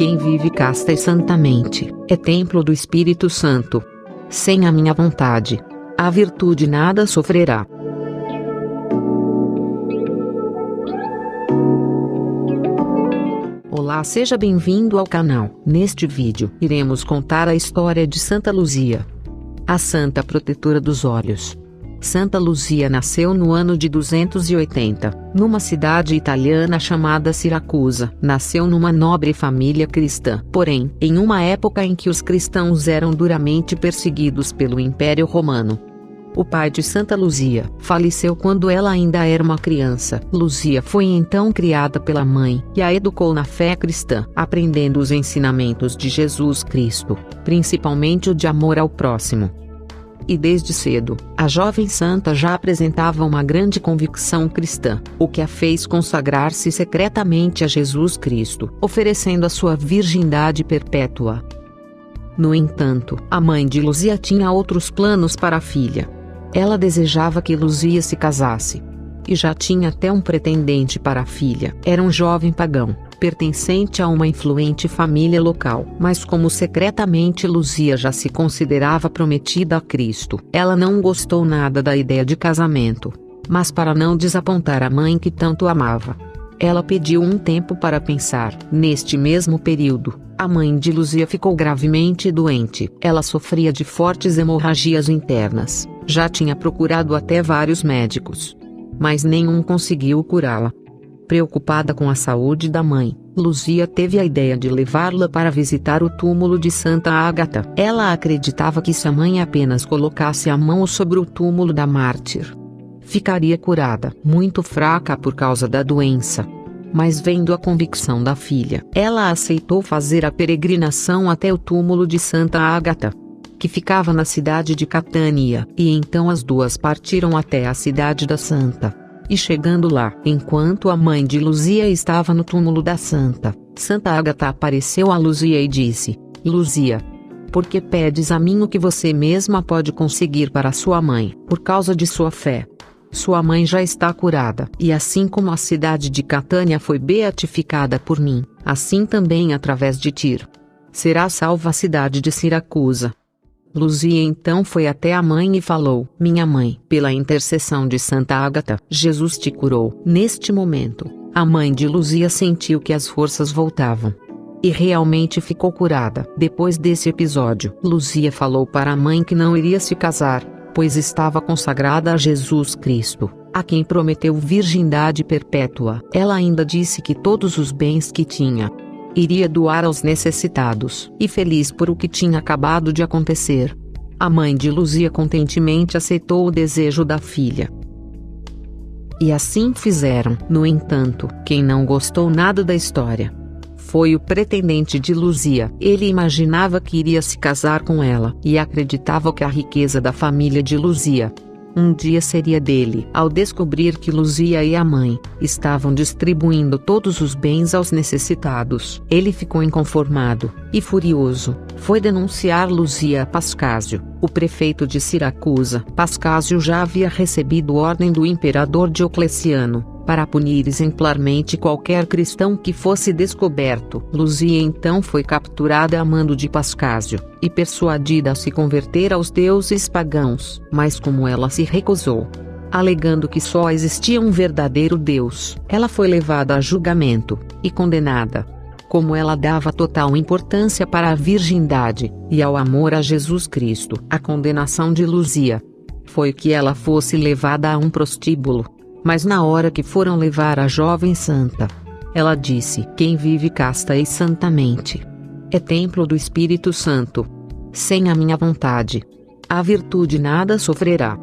Quem vive casta e santamente, é templo do Espírito Santo. Sem a minha vontade, a virtude nada sofrerá. Olá, seja bem-vindo ao canal. Neste vídeo, iremos contar a história de Santa Luzia, a santa protetora dos olhos. Santa Luzia nasceu no ano de 280, numa cidade italiana chamada Siracusa. Nasceu numa nobre família cristã, porém, em uma época em que os cristãos eram duramente perseguidos pelo Império Romano. O pai de Santa Luzia faleceu quando ela ainda era uma criança. Luzia foi então criada pela mãe, e a educou na fé cristã, aprendendo os ensinamentos de Jesus Cristo, principalmente o de amor ao próximo. E desde cedo, a jovem santa já apresentava uma grande convicção cristã, o que a fez consagrar-se secretamente a Jesus Cristo, oferecendo a sua virgindade perpétua. No entanto, a mãe de Luzia tinha outros planos para a filha. Ela desejava que Luzia se casasse. E já tinha até um pretendente para a filha. Era um jovem pagão, pertencente a uma influente família local. Mas como secretamente Luzia já se considerava prometida a Cristo, ela não gostou nada da ideia de casamento. Mas para não desapontar a mãe que tanto amava, ela pediu um tempo para pensar. Neste mesmo período, a mãe de Luzia ficou gravemente doente. Ela sofria de fortes hemorragias internas. Já tinha procurado até vários médicos, mas nenhum conseguiu curá-la. Preocupada com a saúde da mãe, Luzia teve a ideia de levá-la para visitar o túmulo de Santa Ágata. Ela acreditava que se a mãe apenas colocasse a mão sobre o túmulo da mártir, ficaria curada. Muito fraca por causa da doença, mas vendo a convicção da filha, ela aceitou fazer a peregrinação até o túmulo de Santa Ágata, que ficava na cidade de Catânia, e então as duas partiram até a cidade da santa. E chegando lá, enquanto a mãe de Luzia estava no túmulo da santa, Santa Ágata apareceu a Luzia e disse: Luzia, por que pedes a mim o que você mesma pode conseguir para sua mãe? Por causa de sua fé, sua mãe já está curada. E assim como a cidade de Catânia foi beatificada por mim, assim também através de ti será salva a cidade de Siracusa. Luzia então foi até a mãe e falou: Minha mãe, pela intercessão de Santa Ágata, Jesus te curou. Neste momento, a mãe de Luzia sentiu que as forças voltavam, e realmente ficou curada. Depois desse episódio, Luzia falou para a mãe que não iria se casar, pois estava consagrada a Jesus Cristo, a quem prometeu virgindade perpétua. Ela ainda disse que todos os bens que tinha iria doar aos necessitados. E feliz por o que tinha acabado de acontecer, a mãe de Luzia contentemente aceitou o desejo da filha. E assim fizeram. No entanto, quem não gostou nada da história foi o pretendente de Luzia. Ele imaginava que iria se casar com ela, e acreditava que a riqueza da família de Luzia um dia seria dele. Ao descobrir que Luzia e a mãe estavam distribuindo todos os bens aos necessitados, ele ficou inconformado, e furioso, foi denunciar Luzia a Pascásio, o prefeito de Siracusa. Pascásio já havia recebido ordem do imperador Diocleciano para punir exemplarmente qualquer cristão que fosse descoberto. Luzia então foi capturada a mando de Pascásio, e persuadida a se converter aos deuses pagãos. Mas como ela se recusou, alegando que só existia um verdadeiro Deus, ela foi levada a julgamento, e condenada. Como ela dava total importância para a virgindade, e ao amor a Jesus Cristo, a condenação de Luzia foi que ela fosse levada a um prostíbulo. Mas na hora que foram levar a jovem santa, ela disse: Quem vive casta e santamente, é templo do Espírito Santo. Sem a minha vontade, a virtude nada sofrerá.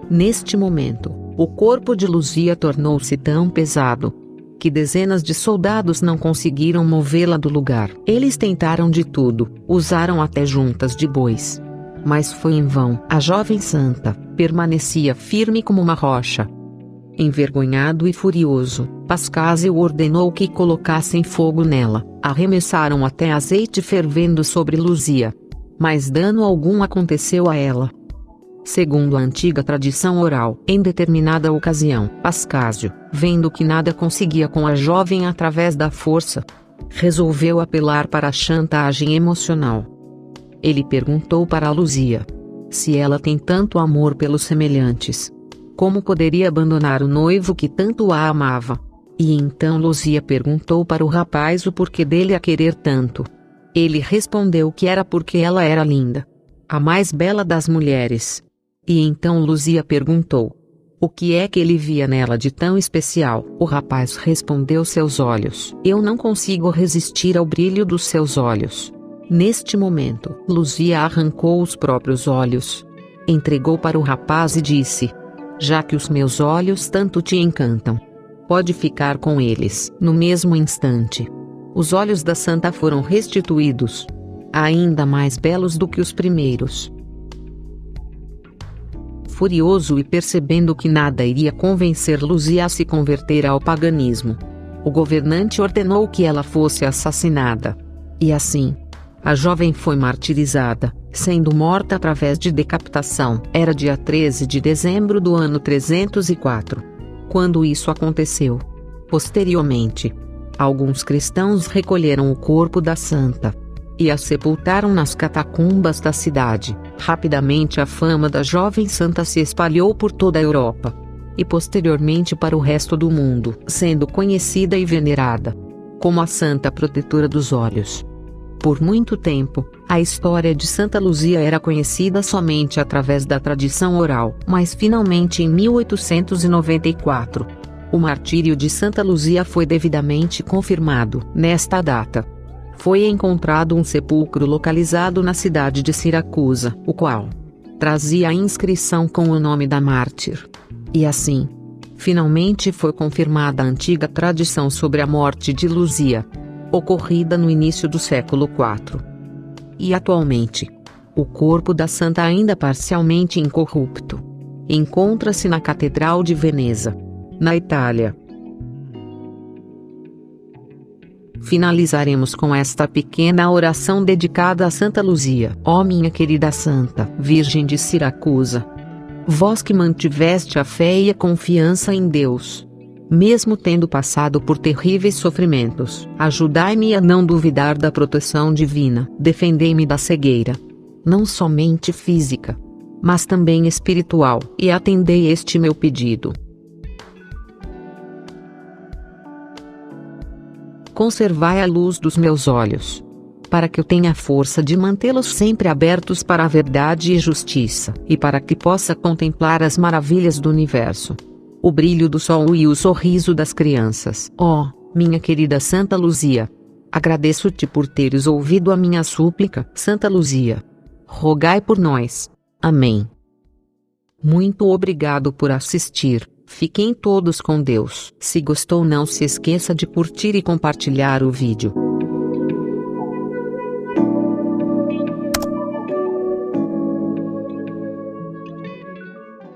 Neste momento, o corpo de Luzia tornou-se tão pesado que dezenas de soldados não conseguiram movê-la do lugar. Eles tentaram de tudo, usaram até juntas de bois, mas foi em vão. A jovem santa permanecia firme como uma rocha. Envergonhado e furioso, Pascásio ordenou que colocassem fogo nela. Arremessaram até azeite fervendo sobre Luzia, mas dano algum aconteceu a ela. Segundo a antiga tradição oral, em determinada ocasião, Pascásio, vendo que nada conseguia com a jovem através da força, Resolveu apelar para a chantagem emocional. Ele perguntou para Luzia: se ela tem tanto amor pelos semelhantes, como poderia abandonar o noivo que tanto a amava? E então Luzia perguntou para o rapaz o porquê dele a querer tanto. Ele respondeu que era porque ela era linda, a mais bela das mulheres. E então Luzia perguntou: o que é que ele via nela de tão especial? O rapaz respondeu: seus olhos. Eu não consigo resistir ao brilho dos seus olhos. Neste momento, Luzia arrancou os próprios olhos, entregou para o rapaz e disse: já que os meus olhos tanto te encantam, pode ficar com eles. No mesmo instante, os olhos da santa foram restituídos, ainda mais belos do que os primeiros. Furioso e percebendo que nada iria convencer Luzia a se converter ao paganismo, o governante ordenou que ela fosse assassinada. E assim, a jovem foi martirizada, sendo morta através de decapitação. Era dia 13 de dezembro do ano 304. Quando isso aconteceu. Posteriormente, alguns cristãos recolheram o corpo da santa e a sepultaram nas catacumbas da cidade. Rapidamente a fama da jovem santa se espalhou por toda a Europa e posteriormente para o resto do mundo, sendo conhecida e venerada como a Santa Protetora dos Olhos. Por muito tempo, a história de Santa Luzia era conhecida somente através da tradição oral, mas finalmente em 1894, o martírio de Santa Luzia foi devidamente confirmado. Nesta data, foi encontrado um sepulcro localizado na cidade de Siracusa, o qual trazia a inscrição com o nome da mártir. E assim, finalmente foi confirmada a antiga tradição sobre a morte de Luzia, ocorrida no início do século IV. E atualmente, o corpo da santa, ainda parcialmente incorrupto, encontra-se na Catedral de Veneza, na Itália. Finalizaremos com esta pequena oração dedicada a Santa Luzia. Ó minha querida Santa Virgem de Siracusa, vós que mantiveste a fé e a confiança em Deus, mesmo tendo passado por terríveis sofrimentos, ajudai-me a não duvidar da proteção divina. Defendei-me da cegueira, não somente física, mas também espiritual, e atendei este meu pedido. Conservai a luz dos meus olhos, para que eu tenha força de mantê-los sempre abertos para a verdade e justiça, e para que possa contemplar as maravilhas do universo, o brilho do sol e o sorriso das crianças. Ó, minha querida Santa Luzia, agradeço-te por teres ouvido a minha súplica. Santa Luzia, rogai por nós. Amém. Muito obrigado por assistir. Fiquem todos com Deus. Se gostou, não se esqueça de curtir e compartilhar o vídeo.